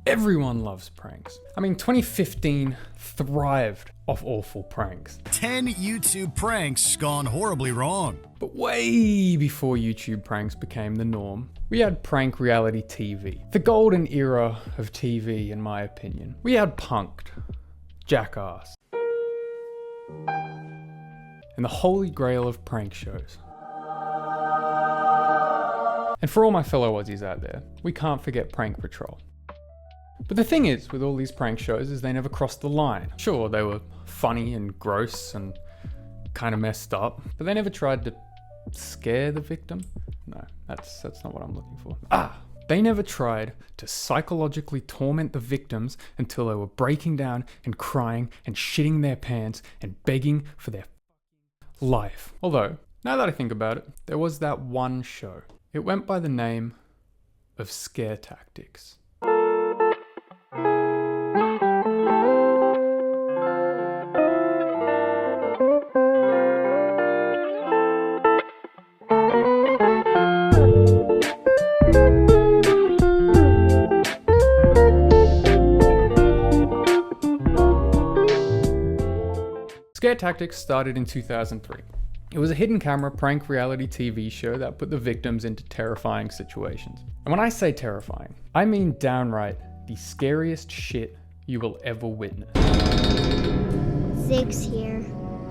Everyone loves pranks. I mean, 2015 thrived off awful pranks. 10 YouTube pranks gone horribly wrong. But way before YouTube pranks became the norm, we had prank reality TV. The golden era of TV, in my opinion. We had Punk'd, Jackass, and the holy grail of prank shows. And for all my fellow Aussies out there, we can't forget Prank Patrol. But the thing is, with all these prank shows, is they never crossed the line. Sure, they were funny and gross and kind of messed up, but they never tried to scare the victim. No, that's not what I'm looking for. They never tried to psychologically torment the victims until they were breaking down and crying and shitting their pants and begging for their life. Although, now that I think about it, there was that one show. It went by the name of Scare Tactics. Scare Tactics started in 2003. It was a hidden camera prank reality TV show that put the victims into terrifying situations. And when I say terrifying, I mean downright the scariest shit you will ever witness. Zig's here.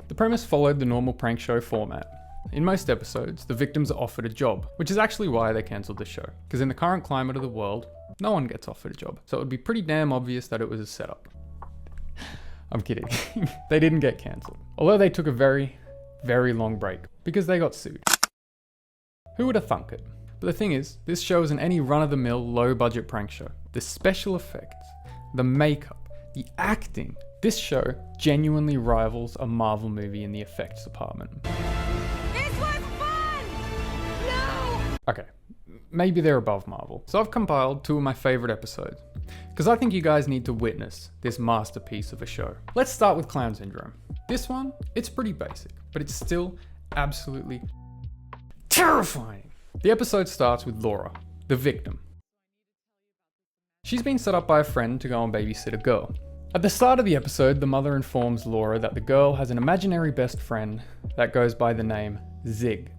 The premise followed the normal prank show format. In most episodes, the victims are offered a job, which is actually why they cancelled the show. Because in the current climate of the world, no one gets offered a job. So it would be pretty damn obvious that it was a setup. I'm kidding. They didn't get cancelled. Although they took a very, very long break because they got sued. Who would have thunk it? But the thing is, this show isn't any run-of-the-mill, low-budget prank show. The special effects, the makeup, the acting. This show genuinely rivals a Marvel movie in the effects department. This was fun! No! Okay, maybe they're above Marvel. So I've compiled 2 of my favorite episodes, because I think you guys need to witness this masterpiece of a show. Let's start with Clown Syndrome. This one, it's pretty basic, but it's still absolutely terrifying. The episode starts with Laura, the victim. She's been set up by a friend to go and babysit a girl. At the start of the episode, the mother informs Laura that the girl has an imaginary best friend that goes by the name Zig.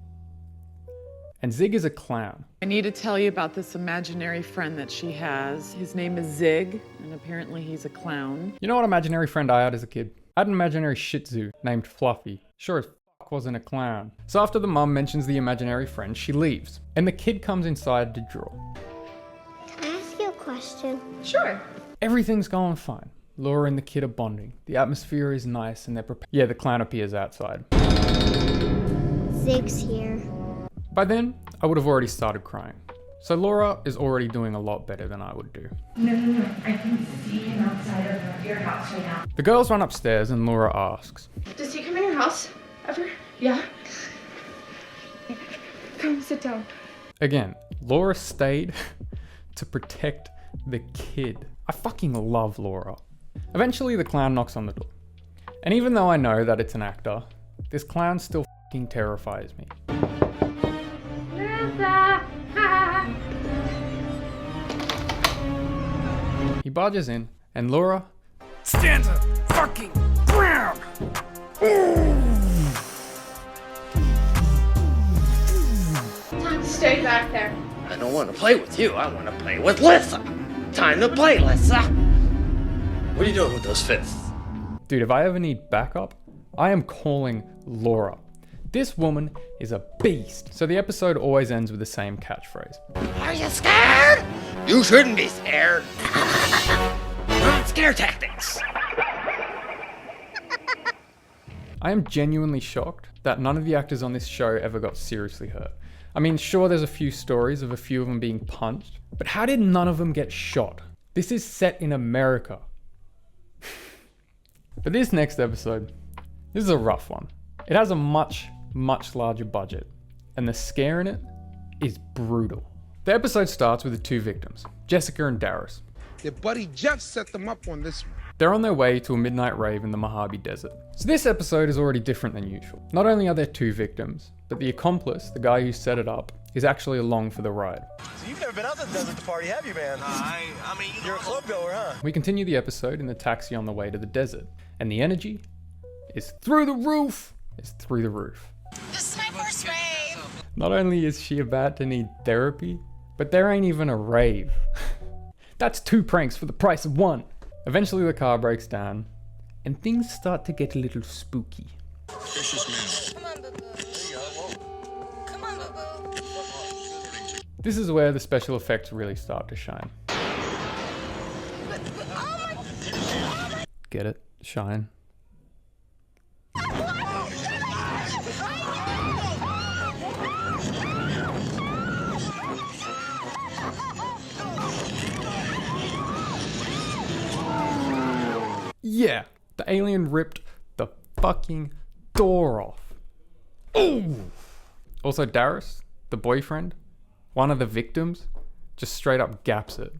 And Zig is a clown. I need to tell you about this imaginary friend that she has. His name is Zig, and apparently he's a clown. You know what imaginary friend I had as a kid? I had an imaginary Shih Tzu named Fluffy. Sure as fuck wasn't a clown. So after the mum mentions the imaginary friend, she leaves. And the kid comes inside to draw. Can I ask you a question? Sure. Everything's going fine. Laura and the kid are bonding. The atmosphere is nice and they're prepared. Yeah, the clown appears outside. Zig's here. By then, I would have already started crying. So Laura is already doing a lot better than I would do. No. I can see him outside of your house right now. The girls run upstairs and Laura asks, Does he come in your house ever? Yeah? Come sit down. Again, Laura stayed to protect the kid. I fucking love Laura. Eventually the clown knocks on the door. And even though I know that it's an actor, this clown still fucking terrifies me. He barges in, and Laura stands her fucking ground. Stay back there. I don't want to play with you. I want to play with Lissa. Time to play, Lissa. What are you doing with those fists? Dude, if I ever need backup, I am calling Laura. This woman is a beast. So the episode always ends with the same catchphrase. Are you scared? You shouldn't be scared. Not scare tactics. I am genuinely shocked that none of the actors on this show ever got seriously hurt. I mean, sure, there's a few stories of a few of them being punched, but how did none of them get shot? This is set in America. But this next episode, this is a rough one. It has a much larger budget, and the scare in it is brutal. The episode starts with the 2 victims, Jessica and Darius. Their buddy Jeff set them up on this one. They're on their way to a midnight rave in the Mojave Desert. So this episode is already different than usual. Not only are there 2 victims, but the accomplice, the guy who set it up, is actually along for the ride. So you've never been out to the desert to party, have you, man? I mean, you're a club goer, huh? We continue the episode in the taxi on the way to the desert, and the energy is through the roof. It's through the roof. This is my first rave. Not only is she about to need therapy, but there ain't even a rave. That's 2 pranks for the price of 1. Eventually the car breaks down, and things start to get a little spooky. Come on, boo-boo. Come on, boo-boo. This is where the special effects really start to shine. Get it? Shine. Yeah, the alien ripped the fucking door off. Ooh. Also, Darius, the boyfriend, one of the victims, just straight up gaps it.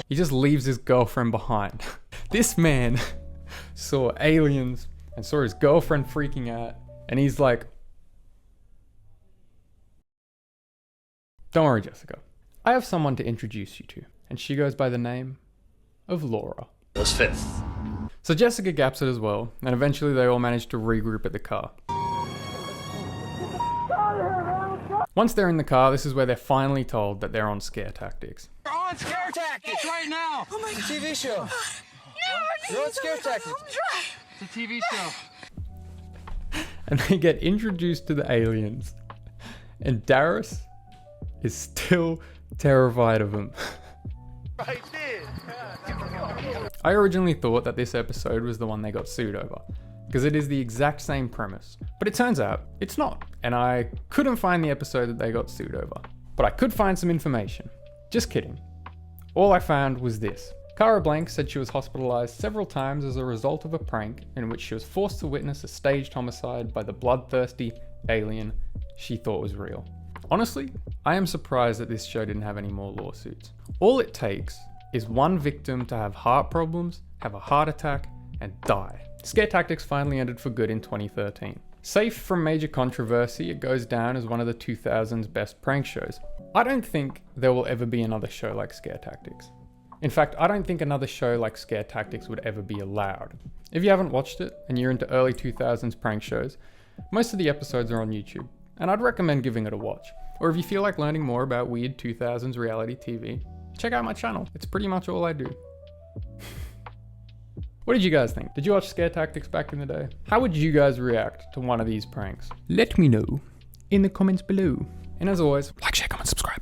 He just leaves his girlfriend behind. This man saw aliens and saw his girlfriend freaking out, and he's like, don't worry, Jessica. I have someone to introduce you to, and she goes by the name of Laura. Was 5th. So Jessica gaps it as well, and eventually they all manage to regroup at the car. Once they're in the car, this is where they're finally told that they're on scare tactics. We're on scare tactics right now. Oh my God. It's a TV show. You're on scare tactics. It's a TV show. And they get introduced to the aliens, and Darius is still terrified of them. Right there. I originally thought that this episode was the one they got sued over, because it is the exact same premise, but it turns out it's not, and I couldn't find the episode that they got sued over. But I could find some information. Just kidding. All I found was this. Cara Blank said she was hospitalized several times as a result of a prank in which she was forced to witness a staged homicide by the bloodthirsty alien she thought was real. Honestly, I am surprised that this show didn't have any more lawsuits. All it takes is one victim to have heart problems, have a heart attack, and die. Scare Tactics finally ended for good in 2013. Safe from major controversy, it goes down as one of the 2000s best prank shows. I don't think there will ever be another show like Scare Tactics. In fact, I don't think another show like Scare Tactics would ever be allowed. If you haven't watched it and you're into early 2000s prank shows, most of the episodes are on YouTube, and I'd recommend giving it a watch. Or if you feel like learning more about weird 2000s reality TV, check out my channel. It's pretty much all I do. What did you guys think? Did you watch Scare Tactics back in the day? How would you guys react to one of these pranks? Let me know in the comments below. And as always, like, share, comment, subscribe.